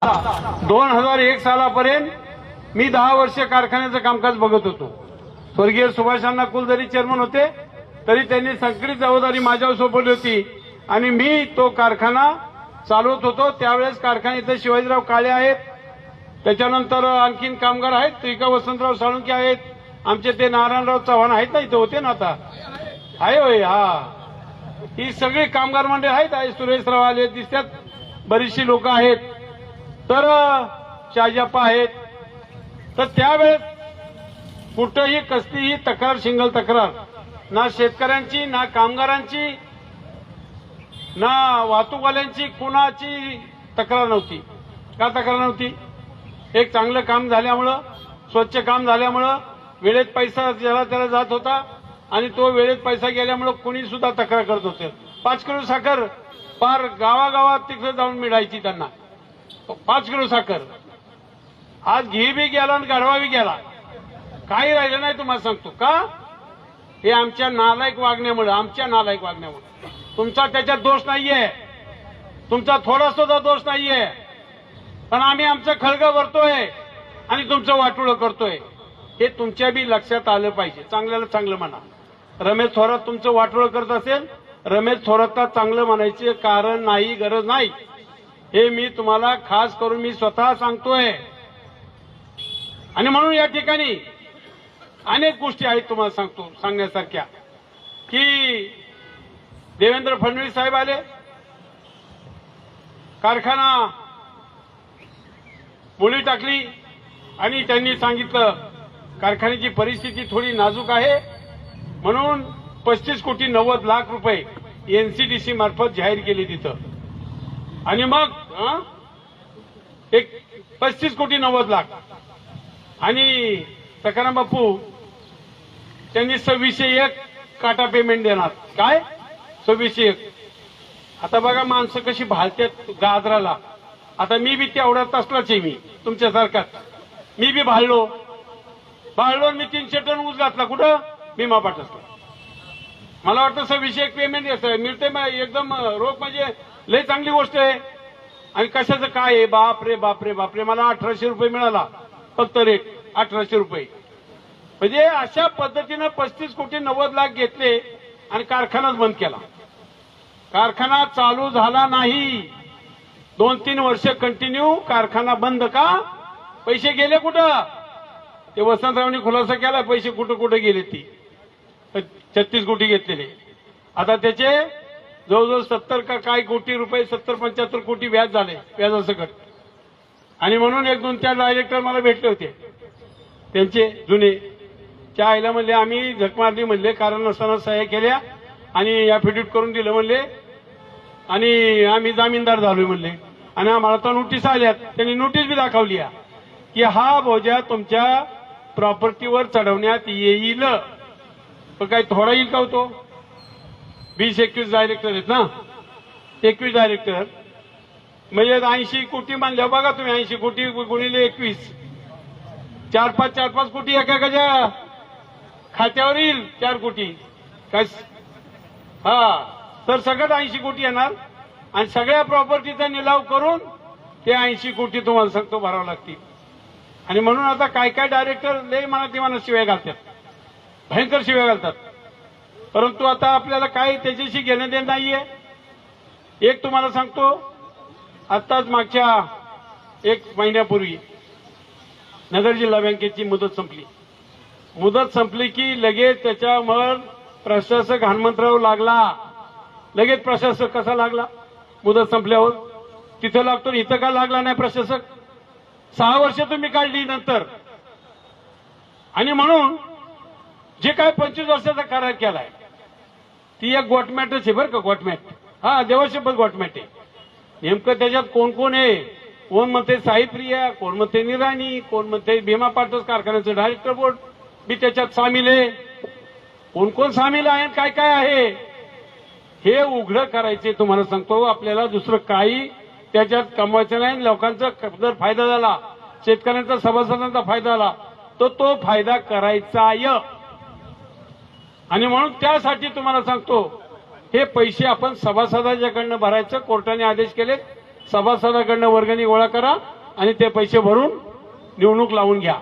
2001 सालापर्यंत मी 10 वर्ष कारखान्याचं कामकाज बघत होतो। स्वर्गीय सुभाषांना कुल जरी चेअरमन होते तरी त्यांनी संकलित जबाबदारी माझ्यावर सोपवली होती आणि मी तो कारखाना चालवत होतो। त्यावेळेस कारखान्यात शिवाजीराव काळे आहेत, त्याच्यानंतर आणखीन कामगार आहेत, त्रिका वसंतराव साळुंके आहेत, आमचे ते नारायणराव चव्हाण आहेत ना, इथे होते ना, आता आहे होय, हा, ही सगळी कामगार मंडळ आहेत, सुरेशराव आले दिसतात, बरीचशी लोक आहेत, तर शाहजप्पा आहेत। तर त्यावेळेस कुठेही कसलीही तक्रार, सिंगल तक्रार ना शेतकऱ्यांची, ना कामगारांची, ना वाहतूकवाल्यांची, कुणाची तक्रार नव्हती। का तक्रार नव्हती? एक चांगलं काम झाल्यामुळं, स्वच्छ काम झाल्यामुळं, वेळेत पैसा ज्याला त्याला जात होता आणि तो वेळेत पैसा गेल्यामुळं कुणी सुद्धा तक्रार करत होते। 5 किलो साखर पार गावागावात तिकडे जाऊन मिळायची त्यांना, 5 किलो साखर। आज घी बी गेला आणि गाढवा बी गेला, काही राहिलं नाही। तुम्हाला सांगतो का, हे आमच्या नालायक वागण्यामुळे, आमच्या नालायक वागण्यामुळे। तुमचा त्याच्यात दोष नाहीये, तुमचा थोडा सुद्धा दोष नाहीये, पण आम्ही आमचं खळगं भरतोय आणि तुमचं वाटोळं करतोय, हे तुमच्या बी लक्षात आलं पाहिजे। चांगल्याला चांगलं म्हणा। रमेश थोरात तुमचं वाटोळं करत असेल, रमेश थोरातला चांगलं म्हणायचे कारण नाही, गरज नाही, हे मी तुम्हाला खास करून मी स्वतः सांगतोय। आणि म्हणून या ठिकाणी अनेक गोष्टी आहेत तुम्हाला सांगतो, सांगण्यासारख्या, की देवेंद्र फडणवीस साहेब आले, कारखाना मुळी टाकली आणि त्यांनी सांगितलं कारखान्याची परिस्थिती थोडी नाजूक आहे, म्हणून 35 कोटी 90 लाख रुपये एनसीडीसी मार्फत जाहीर केले तिथं। आणि मग एक 35 कोटी 90 लाख आणि सखाराम बापू त्यांनी 2601 काटा पेमेंट देणार। काय 2601? आता बघा माणसं कशी भालतात गाजराला। आता मी बी तेवढ्यात असलाच आहे, मी तुमच्यासारखाच, मी बी भाळलो मी 300 टन ऊस घातला कुठं, भीमा पाटसला। मला वाटतं 2601 पेमेंट मिळते एकदम रोख, म्हणजे लय चांगली गोष्ट आहे। आणि कशाचं काय आहे, बापरे बापरे बापरे, मला 1800 रुपये मिळाला फक्त रेट, 1800 रुपये। म्हणजे अशा पद्धतीनं 35 कोटी 90 लाख घेतले आणि कारखानाच बंद केला। कारखाना चालू झाला नाही, 2-3 वर्ष कंटिन्यू कारखाना बंद का? पैसे गेले कुठं? ते वसंतरावनी खुलासा केला, पैसे कुठं कुठं गेले, ती 36 कोटी घेतलेले। आता त्याचे जवळजवळ 70 का काय कोटी रुपये, 70-75 कोटी व्याज झाले, व्याजासकट। आणि म्हणून 1-2-4 डायरेक्टर मला भेटले होते, त्यांचे जुने, त्या आईला म्हणले आम्ही झक मारली म्हणले, कारण नसताना सह्या केल्या आणि ऍफिडेव्हिट करून दिलं म्हणले, आणि आम्ही जामीनदार झालोय म्हणले, आणि आम्हाला तर नोटीस आल्यात। त्यांनी नोटीस बी दाखवली की हा बोजा तुमच्या प्रॉपर्टीवर चढवण्यात येईल, पण काही थोडा येईल का होतो? 20-21 डायरेक्टर आहेत ना, 21 डायरेक्टर म्हणजे 80 कोटी मानल्या बघा तुम्ही, 80 कोटी गुणिले 21, 4-5 कोटी एकाच्या खात्यावर येईल, 4 कोटी काय, हा, तर सगळं 80 कोटी येणार आणि सगळ्या प्रॉपर्टीचा निलाव करून ते 80 कोटी तुम्हाला सांगतो भरावं लागतील। आणि म्हणून आता काय काय डायरेक्टर लय मनात शिवाय घालतात, भयंकर शिवाय घालतात, परंतु आता आपल्याला काय त्याच्याशी घेणं देणं नाहीये। एक तुम्हाला सांगतो, आत्ताच मागच्या 1 महिन्यापूर्वी नगर जिल्हा बँकेची मुदत संपली। मुदत संपली की लगेच त्याच्यावर प्रशासक हनुमंतराव लागला। लगेच प्रशासक कसा लागला? मुदत संपल्यावर तिथं लागतो, इथं का लागला नाही प्रशासक? 6 वर्ष तुम्ही काढली नंतर। आणि म्हणून जे काय 25 वर्षाचा करार केलाय ती एक गोटमॅटच आहे बरं का, गोटमॅट, हा, देवाशपथ गोटमॅट आहे। नेमकं त्याच्यात कोण कोण आहे? कोण म्हणते साईप्रिया, कोण म्हणते निराणी, कोण म्हणते भीमा पाटस कारखान्याचं डायरेक्टर बोर्ड बी त्याच्यात सामील आहे, कोण कोण सामील आहे, काय काय आहे हे उघड करायचे। तुम्हाला सांगतो, आपल्याला दुसरं काही त्याच्यात कमवायचं नाही। लोकांचा जर फायदा झाला, शेतकऱ्यांचा, सभासदांचा फायदा झाला, तर तो फायदा करायचाय। आणि म्हणून त्यासाठी तुम्हाला सांगतो, हे पैसे आपण सभासदांच्याकडनं भरायचं। कोर्टाने आदेश केले सभासदाकडनं वर्गणी गोळा करा आणि ते पैसे भरून निवडणूक लावून घ्या.